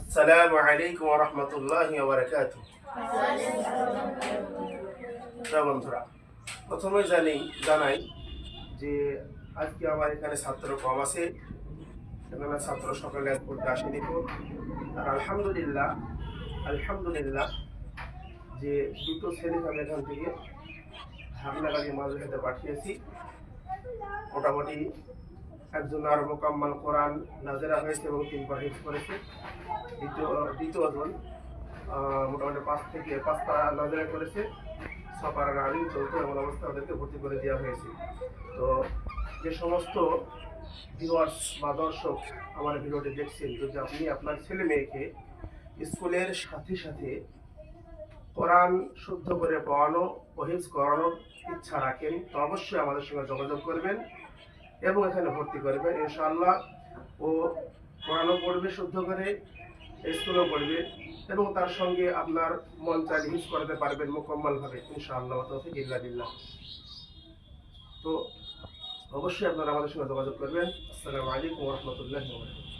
আসসালামু আলাইকুম ওয়া রাহমাতুল্লাহি ওয়া বারাকাতুহু। বন্ধুরা, প্রথমে জানাই যে আজকে আমার এখানে ছাত্র কম আছে, এখানে ছাত্র সকালে পড়তে আসেনি তো। আর আলহামদুলিল্লাহ যে দুটো ছেলেকে আমি এখান থেকে হামলাগাড়ি মাদ্রাসাতে পাঠিয়েছি। মোটামুটি একজন আর মোকাম্মাল কোরআন নাজেরা হয়েছে এবং 3 বার হিফজ করেছে। দ্বিতীয়জন মোটামুটি 5 পারা নাজেরা করেছে, 6 পারা রানিং চলতো, এমন অবস্থা ওদেরকে ভর্তি করে দেওয়া হয়েছে। তো যে সমস্ত ভিউয়ার্স বা দর্শক আমার ভিডিওটি দেখছেন, যদি আপনি আপনার ছেলে মেয়েকে স্কুলের সাথে সাথে কোরআন শুদ্ধ করে পড়ানো ও হিফজ করানোর ইচ্ছা রাখেন, তো অবশ্যই আমাদের সঙ্গে যোগাযোগ করবেন এবং এখানে ভর্তি করবেন। ইনশাআল্লাহ ও কোরআনও পড়বে শুদ্ধ করে, স্কুলেও পড়বে এবং তার সঙ্গে আপনার মন চাইলে হিফজ করাতে পারবেন মোকাম্মলভাবে ইনশাআল্লাহ। তৌফিক ইল্লা বিল্লাহ। তো অবশ্যই আপনারা আমাদের সঙ্গে যোগাযোগ করবেন। আসসালামু আলাইকুম ওয়া রাহমাতুল্লাহি ওয়া বারাকাতুহু।